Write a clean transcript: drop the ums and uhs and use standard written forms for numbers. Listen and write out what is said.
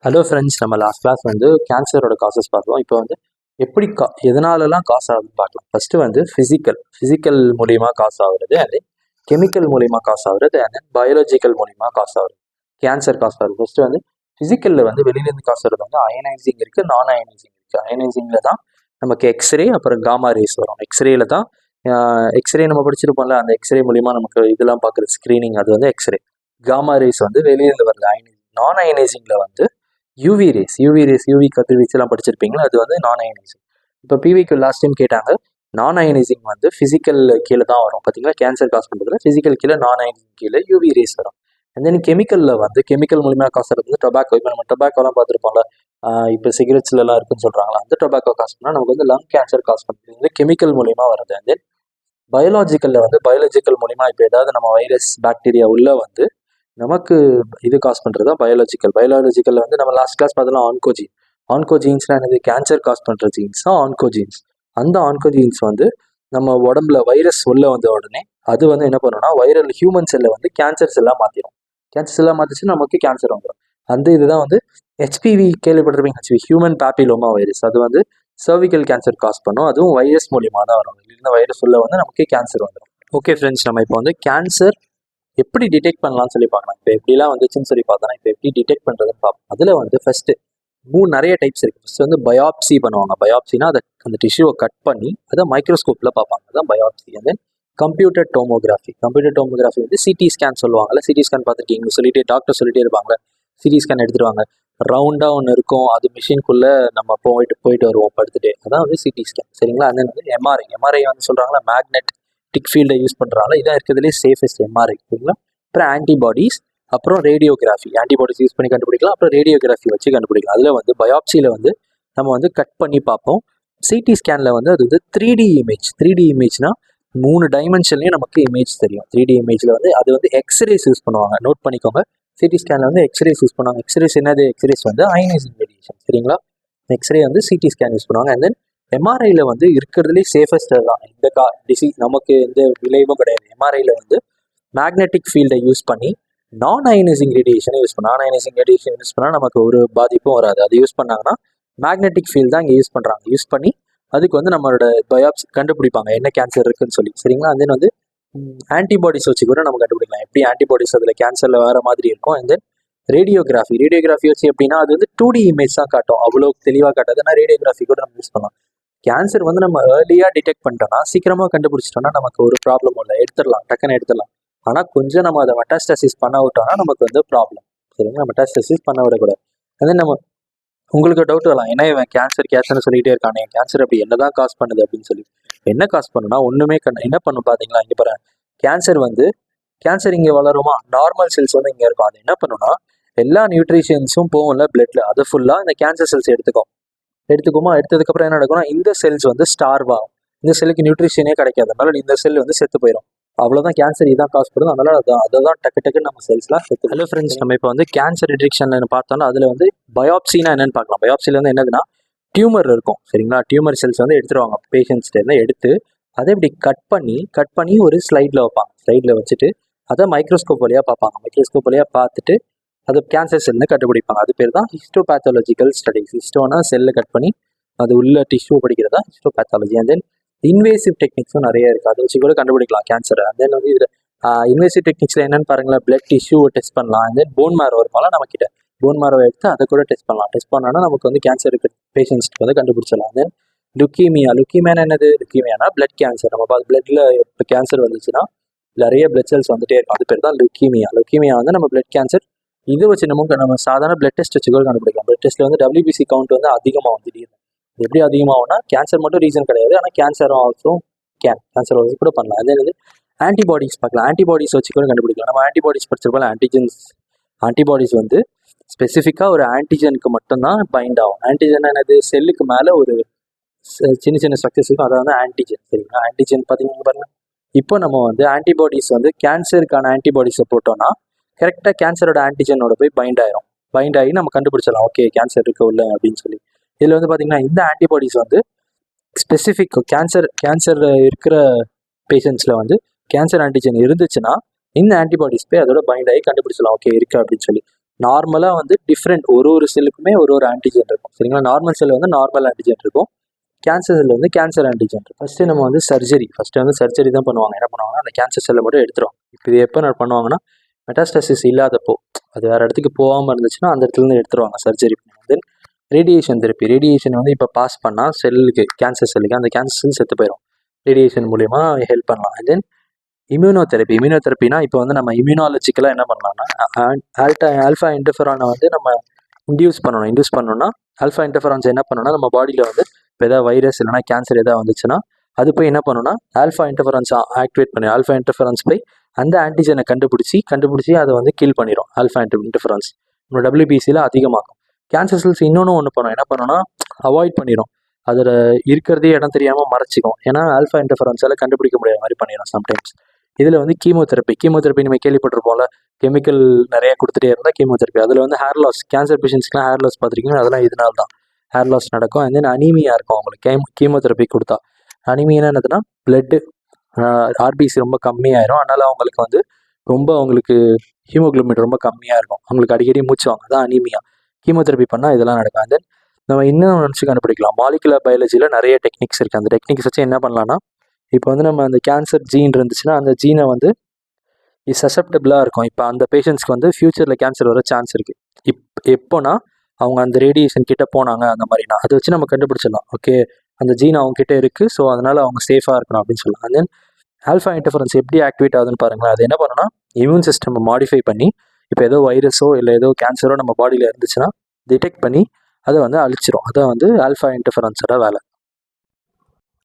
Hello friends, நம்ம last class வந்து கேன்சரோட causes பார்த்தோம். இப்போ வந்து எப்படி எதனாலலாம் காசு ஆகுதுன்னு பார்க்கலாம். ஃபர்ஸ்ட் வந்து ஃபிசிக்கல் மூலியமா காசு ஆகுறது, அண்ட் கெமிக்கல் மூலியமா காசு ஆகுறது, அண்ட் பயாலஜிக்கல் மூலியமா காசு ஆகுது. கேன்சர் காசு ஆகுது. ஃபர்ஸ்ட் வந்து ஃபிசிக்கலில் வந்து வெளியிலேருந்து காசு வருது வந்து அயனைசிங் இருக்குது, நான் அயனைசிங் இருக்குது. அயனைசிங்கில் தான் நமக்கு எக்ஸ்ரே அப்புறம் காமா ரேஸ் வரும். எக்ஸ்ரேல தான் எக்ஸ்ரே நம்ம படிச்சிருப்போம்ல, அந்த எக்ஸ்ரே மூலியமா நமக்கு இதெல்லாம் பார்க்குறது ஸ்க்ரீனிங், அது வந்து எக்ஸ்ரே. காமா ரேஸ் வந்து வெளியிலேருந்து வருது அயனைசிங். நான் அயனைசிங்கில் வந்து யூவி கதிர்வீச்சுலாம் படிச்சிருப்பீங்களா, அது வந்து நான் அயனைசிங். இப்போ பிவிக்கு லாஸ்ட் டைம் கேட்டாங்க, நான் அயனைசிங் வந்து ஃபிசிக்கல் கீழே தான் வரும். பார்த்தீங்களா, கேன்சர் காசு பண்ணுறதுல ஃபிசிக்கல் கீழே, நான் அயனைசிங் கீழே யூவி ரேஸ் வரும். அண்ட் தென் கெமிக்கலில் வந்து கெமிக்கல் மூலியமாக காசு வந்து டொபாக்கோ. இப்போ நம்ம டொபாக்கோலாம் பார்த்துருப்போம்ல, இப்போ சிகரெட்ஸ்லாம் இருக்குன்னு சொல்கிறாங்களா, அந்த டொபாக்கோ காசு பண்ணால் நமக்கு வந்து லங் கேன்சர் காசு பண்ணுறது வந்து கெமிக்கல் மூலியமாக வருது. அண்ட் தென் பயாலஜிக்கல் மூலியமாக இப்போ ஏதாவது நம்ம வைரஸ் பாக்டீரியா உள்ள வந்து நமக்கு இது காஸ் பண்ணுறது தான் பயாலஜிக்கலில் வந்து நம்ம லாஸ்ட் கிளாஸ் பார்த்தலாம் ஆன்கோஜீன்ஸ்லாம் என்னது, கேன்சர் காஸ் பண்ணுற ஜீன்ஸ் தான் ஆன்கோஜீன்ஸ். அந்த ஆன்கோஜீன்ஸ் வந்து நம்ம உடம்புல வைரஸ் உள்ள வந்த உடனே அது வந்து என்ன பண்ணுன்னா, வைரல் ஹியூமன் செல்லை வந்து கேன்சர் செல்லாக மாற்றிடும். கேன்சர் செல்லாக மாற்றிச்சு நமக்கு கேன்சர் வந்துடும். அந்த இதுதான் வந்து ஹெச்பிவி கேள்விப்பட்டிருப்பீங்க, ஹியூமன் பேப்பிலோமா வைரஸ். அது வந்து சர்விக்கல் கேன்சர் காஸ் பண்ணும். அதுவும் வைரஸ் மூலியமாக தான் வரும். இந்த வைரஸ் உள்ள வந்து நமக்கு கேன்சர் வந்துடும். ஓகே ஃப்ரெண்ட்ஸ், நம்ம இப்போ வந்து கேன்சர் எப்படி டிடெக்ட் பண்ணலாம்னு சொல்லி பார்க்கலாம். இப்போ எப்படிலாம் வந்துச்சுன்னு சொல்லி பார்த்தோன்னா, இப்போ எப்படி டிடெக்ட் பண்ணுறதுன்னு பார்ப்போம். அதில் வந்து ஃபஸ்ட்டு நிறைய டைப்ஸ் இருக்குது. ஃபஸ்ட்டு வந்து பயாப்சி பண்ணுவாங்க. பயாப்சினா அந்த டிஷ்யூவை கட் பண்ணி அதை மைக்ரோஸ்கோப்பில் பார்ப்பாங்க, அதுதான் biopsy. And then computer tomography வந்து சிடி ஸ்கேன் சொல்லுவாங்கல்ல. சிடி ஸ்கேன் பார்த்துருக்கீங்க, டாக்டர் சொல்லிட்டே இருப்பாங்க, சிடி ஸ்கேன் எடுத்துருவாங்க. ரவுண்டாக ஒன்று இருக்கும், அது மிஷின்குள்ளே நம்ம போயிட்டு வருவோம் படுத்துட்டு, அதான் வந்து சிடி ஸ்கேன், சரிங்களா. அந்த வந்து எம்ஆர்ஐ வந்து சொல்கிறாங்களா, மேக்னெட்டிக் ஃபீல்டை யூஸ் பண்ணுறாங்க. இதான் இருக்கிறதுலே சேஃபஸ்ட் எம்ஆர்ஐ, சரிங்களா. அப்புறம் ஆன்டிபாடிஸ், அப்புறம் ரேடியோகிராஃபி. ஆன்டிபாடிஸ் யூஸ் பண்ணி கண்டுபிடிக்கலாம், அப்புறம் ரேடியோகிராஃபி வச்சு கண்டுபிடிக்கலாம். அதில் வந்து பயாப்சியில் வந்து நம்ம வந்து கட் பண்ணி பார்ப்போம். சிடி ஸ்கேனில் வந்து அது வந்து 3D இமேஜ்னா 3 டைமென்ஷன்லேயும் நமக்கு இமேஜ் தெரியும். 3D இமேஜில் வந்து அது வந்து எக்ஸ்ரேஸ் யூஸ் பண்ணுவாங்க, நோட் பண்ணிக்கோங்க. சிடி ஸ்கேனில் வந்து எக்ஸ்ரேஸ் யூஸ் பண்ணுவாங்க. எக்ஸ்ரேஸ் என்னது, எக்ஸ்ரேஸ் வந்து அயனைசிங் ரேடியேஷன், சரிங்களா. எக்ஸ்ரே வந்து சிடி ஸ்கேன் யூஸ் பண்ணுவாங்க. அண்ட் தென் எம்ஆர்ஐயில் வந்து இருக்கிறதுலே சேஃபஸ்ட் தான். இந்த டிசீஸ் நமக்கு எந்த விளைவும் கிடையாது. எம்ஆர்ஐயில் வந்து மேக்னெட்டிக் ஃபீல்டை யூஸ் பண்ணி நான் அயனைசிங் ரேடியேஷனை யூஸ் பண்ணால் நமக்கு ஒரு பாதிப்பும் வராது. அது யூஸ் பண்ணாங்கன்னா மேக்னெட்டிக் ஃபீல்டு தான் இங்கே யூஸ் பண்ணுறாங்க. யூஸ் பண்ணி அதுக்கு வந்து நம்மளோட பயாப்சி கண்டுபிடிப்பாங்க என்ன கேன்சர் இருக்குன்னு சொல்லி, சரிங்களா. அண்ட் தென் வந்து ஆன்டிபாடிஸ் வச்சு கூட நம்ம கண்டுபிடிக்கலாம். எப்படி ஆன்டிபாடிஸ் அதில் கேன்சரில் வேறு மாதிரி இருக்கும். அண்ட் தென் ரேடியோகிராஃபி வச்சு எப்படின்னா அது வந்து 2D இமேஜ் தான் காட்டும், அவ்வளோ தெளிவாக காட்டாது. ஆனால் ரேடியோகிராஃபி கூட நம்ம யூஸ் பண்ணலாம். கேன்சர் வந்து நம்ம ஏர்லியாக டிடெக்ட் பண்ணிட்டோம்னா, சீக்கிரமாக கண்டுபிடிச்சிட்டோம்னா நமக்கு ஒரு ப்ராப்ளம் இல்லை, டக்குன்னு எடுத்துடலாம். ஆனால் கொஞ்சம் நம்ம அதை மெட்டாஸ்டாசிஸ் பண்ண விட்டோம்னா நமக்கு வந்து ப்ராப்ளம், சரிங்களா. மெட்டாஸ்டாசிஸ் பண்ண விடக்கூடாது. அதே நம்ம உங்களுக்கு டவுட் வரலாம், ஏன்னா இவன் கேன்சர்னு சொல்லிகிட்டே இருக்கானே, கேன்சர் அப்படி என்ன தான் காஸ் பண்ணுது அப்படின்னு சொல்லி. என்ன காஸ் பண்ணுன்னா ஒன்றுமே என்ன பண்ணும் பார்த்தீங்களா, இங்கே பாருங்க. கேன்சர் இங்கே வளருமா, நார்மல் செல்ஸ் வந்து இங்கே இருக்கும். அது என்ன பண்ணுன்னா எல்லா நியூட்ரிஷன்ஸும் போகும்ல பிளட்ல, அது ஃபுல்லாக இந்த கேன்சர் செல்ஸ் எடுத்ததுக்கப்புறம் என்ன நடக்கும்னா, இந்த செல்ஸ் வந்து ஸ்டார்வ் ஆகும். இந்த செல்லுக்கு நியூட்ரிஷனே கிடைக்காது, அதனால இந்த செல் வந்து செத்து போயிடும். அவ்வளோதான், கேன்சர் இதான் காசு பண்ணுது. அதனால அதான் டக்கு நம்ம செல்ஸ்லாம் செத்து. ஹலோ ஃப்ரெண்ட்ஸ், நம்ம இப்போ வந்து கேன்சர் டிடெக்ஷன் பார்த்தோம்னா அதில் வந்து பயாப்சினா என்னன்னு பார்க்கலாம். பயாப்சியில் வந்து என்னதுன்னா டியூமர் இருக்கும், சரிங்களா. டியூமர் செல்ஸ் வந்து எடுத்துருவாங்க பேஷண்ட்ஸ்லேருந்து, எடுத்து அதை இப்படி கட் பண்ணி ஒரு ஸ்லைடில் வைப்பாங்க. ஸ்லைடில் வச்சுட்டு அதை மைக்ரோஸ்கோப் வழியாக பார்ப்பாங்க. மைக்ரோஸ்கோப் வழியாக பார்த்துட்டு அது கேன்சர் செல்னு கண்டுபிடிப்பாங்க. அது பேர் தான் ஹிஸ்டோபேத்தாலஜிக்கல் ஸ்டடிஸ். ஹிஸ்டோனா செல்லை கட் பண்ணி அது உள்ள டிஷ்யூ படிக்கிறதா ஹிஸ்டோபேத்தாலஜி. அண்ட் தென் இன்வேசிவ் டெக்னிக்ஸும் நிறைய இருக்குது, அதை வச்சு கூட கண்டுபிடிக்கலாம் கேன்சரை. அண்ட் தென் வந்து இதில் இன்வேசிவ் டெக்னிக்ஸில் என்னென்னு பாருங்களேன், பிளட் டிஷ்யூவை டெஸ்ட் பண்ணலாம். அண்ட் தென் போன் மேரோ இருப்பால நம்மக்கிட்ட, போன் மேரோவை எடுத்து அதை கூட டெஸ்ட் பண்ணலாம். டெஸ்ட் பண்ணோன்னா நமக்கு வந்து கேன்சர் இருக்க பேஷண்ட்ஸ்க்கு வந்து கண்டுபிடிச்சிடலாம். தென் லுக்கீமியானா என்னது, லுக்கீமியானா பிளட் கேன்சர். நம்ம பிளட்டில் இப்போ கேன்சர் வந்துச்சுன்னா நிறைய பிளட் செல்ஸ் வந்துட்டே இருக்கும், அது பேர் தான் லுக்கீமியா வந்து நம்ம பிளட் கேன்சர். இது வச்சு நம்ம சாதாரண பிளட் டெஸ்ட் வச்சு கூட கண்டுபிடிக்கலாம். பிளட் டெஸ்ட்டில் வந்து WBC கவுண்ட் வந்து அதிகமாக திடீர்னு எப்படி அதிகமாகும்னா, கேன்சர் மட்டும் ரீசன் கிடையாது, ஆனால் கேன்சர் வச்சு கூட பண்ணலாம். அதே வந்து ஆன்டிபாடிஸ் பார்க்கலாம். ஆன்டிபாடிஸ் வச்சு கூட கண்டுபிடிக்கலாம். நம்ம ஆன்டிபாடிஸ் படிச்சிருப்போம், ஆன்டிபாடிஸ் வந்து ஸ்பெசிஃபிக்காக ஒரு ஆன்டிஜனுக்கு மட்டும்தான் பைண்ட் ஆகும். ஆன்டிஜன் என்னது, செல்லுக்கு மேலே ஒரு சின்ன ஸ்ட்ரக்சர்ஸ் இருக்கும், அதை வந்து ஆன்டிஜன், சரிங்களா. ஆன்டிஜன் பார்த்தீங்கன்னா பாருங்க, இப்போ நம்ம வந்து ஆன்டிபாடிஸ் வந்து கேன்சருக்கான ஆன்டிபாடிஸை போட்டோம்னா கரெக்டாக கேன்சரோட ஆன்டிஜனோட போய் பைண்ட் ஆகி நம்ம கண்டுபிடிச்சிடலாம், ஓகே கேன்சர் இருக்க உள்ள அப்படின்னு சொல்லி. இதில் வந்து பார்த்தீங்கன்னா இந்த ஆன்டிபாடிஸ் வந்து ஸ்பெசிஃபிக் கேன்சர் இருக்கிற பேஷண்ட்ஸில் வந்து கேன்சர் ஆன்டிஜன் இருந்துச்சுன்னா இந்த ஆன்டிபாடிஸ் போய் அதோட பைண்ட் ஆகி கண்டுபிடிச்சலாம், ஓகே இருக்கு அப்படின்னு சொல்லி. நார்மலாக வந்து டிஃப்ரெண்ட் ஒரு செல்லுக்குமே ஒரு ஆன்டிஜன் இருக்கும். சரிங்களா? நார்மல் செல் வந்து நார்மல் ஆன்டிஜன் இருக்கும், கேன்சர் செல் வந்து கேன்சர் ஆன்டிஜன் இருக்கும். ஃபஸ்ட்டு நம்ம வந்து சர்ஜரி தான் பண்ணுவாங்க. என்ன பண்ணுவாங்கன்னா அந்த கேன்சர் செல்லை மட்டும் எடுத்துரும். இப்போ இது எப்போ பண்ணுவாங்கன்னா மெட்டாஸ்டாசிஸ் இல்லாதப்போ, அது வேறு இடத்துக்கு போகாமல் இருந்துச்சுன்னா அந்த இடத்துலேருந்து எடுத்துருவாங்க சர்ஜரி பண்ணி. தென் ரேடியேஷன் தெரப்பி. ரேடியேஷன் வந்து இப்போ பாஸ் பண்ணால் செல்லுக்கு, கேன்சர் செல்லுக்கு, அந்த கேன்சர் செல் செத்து போயிடும். ரேடியேஷன் மூலிமா ஹெல்ப் பண்ணலாம். அண்ட் தென் இம்யூனோதெரப்பினா இப்போ வந்து நம்ம இம்யூனாலஜிக்கலாக என்ன பண்ணலாம்னா ஆல்ஃபா இன்டர்ஃபெரானை வந்து நம்ம இன்டியூஸ் பண்ணணும்னா ஆல்ஃபா இன்டர்ஃபெரான்ஸ் என்ன பண்ணணும்னா நம்ம பாடியில் வந்து இப்போ எதாவது வைரஸ் இல்லைனா கேன்சர் எதாவது வந்துச்சுன்னா அது போய் என்ன பண்ணுன்னா ஆல்ஃபா இன்டர்ஃபெரான்ஸ் ஆக்டிவேட் பண்ணி ஆல்ஃபா இன்டர்ஃபெரான்ஸ் போய் அந்த ஆன்டிஜனை கண்டுபிடிச்சி அதை வந்து கில் பண்ணிடும். ஆல்ஃபா இன்டர்ஃபெரான்ஸ் நம்ம WBCயில் அதிகமாகும். கேன்சர் செல்ஸ் இன்னொன்று என்ன பண்ணோன்னா அவாய்ட் பண்ணிடும். அதில் இருக்கிறதே இடம் தெரியாமல் மறைச்சிக்கும். ஏன்னா ஆல்ஃபா இன்டர்ஃபெரான்ஸால் கண்டுபிடிக்க முடியாத மாதிரி பண்ணிடும் சம்டைம்ஸ். இதில் வந்து கீமோதெரப்பி நம்ம கேள்விப்பட்டிருப்போம்ல, கெமிக்கல் நிறைய கொடுத்துட்டே இருந்தால் கீமோதெரப்பி. அதில் வந்து ஹேர் லாஸ், கேன்சர் பேஷண்ட்ஸ்க்குலாம் ஹேர் லாஸ் பார்த்துருக்கீங்க, அதெல்லாம் இதனால தான் ஹேர் லாஸ் நடக்கும். அண்ட் தென் அனீமியா இருக்கும் அவங்களுக்கு கீமோதெரப்பி கொடுத்தா. அனீமியா என்னதுன்னா பிளட்டு RBC ரொம்ப கம்மியாயிரும். அதனால் அவங்களுக்கு வந்து அவங்களுக்கு ஹீமோகுளோபின் ரொம்ப கம்மியாக இருக்கும். அவங்களுக்கு அடிக்கடி மூச்சு வாங்க, அதான் அனீமியா. கீமோதெரப்பி பண்ணால் இதெல்லாம் நடக்கும். அண்ட் தென் நம்ம இன்னும் நினச்சி கண்டுபிடிக்கலாம். மாலிகுலர் பயாலஜியில் நிறைய டெக்னிக்ஸ் இருக்குது. அந்த டெக்னிக்ஸ் வச்சு என்ன பண்ணலான்னா, இப்போ வந்து நம்ம அந்த கேன்சர் ஜீன் இருந்துச்சுன்னா அந்த ஜீனை வந்து சசப்டபிளாக இருக்கும். இப்போ அந்த பேஷண்ட்ஸ்க்கு வந்து ஃப்யூச்சரில் கேன்சர் வர சான்ஸ் இருக்குது. எப்போனா அவங்க அந்த ரேடியேஷன் கிட்ட போனாங்க அந்த மாதிரினா அதை வச்சு நம்ம கண்டுபிடிச்சிடலாம். ஓகே, அந்த ஜீன் அவங்க கிட்ட இருக்குது, ஸோ அதனால் அவங்க சேஃபாக இருக்கணும் அப்படின்னு சொல்லலாம். அண்ட் தென் ஆல்ஃபா இன்டர்ஃபெரன்ஸ் எப்படி ஆக்டிவேட் ஆகுதுன்னு பாருங்களேன். அது என்ன பண்ணுன்னா இம்யூன் சிஸ்டம் மாடிஃபை பண்ணி இப்போ ஏதோ வைரஸோ இல்லை ஏதோ கேன்சரோ நம்ம பாடியில் இருந்துச்சுன்னா டிடெக்ட் பண்ணி அதை வந்து அழிச்சிரும். அதை வந்து ஆல்ஃபா இன்டர்ஃபெரன்ஸோட வேலை.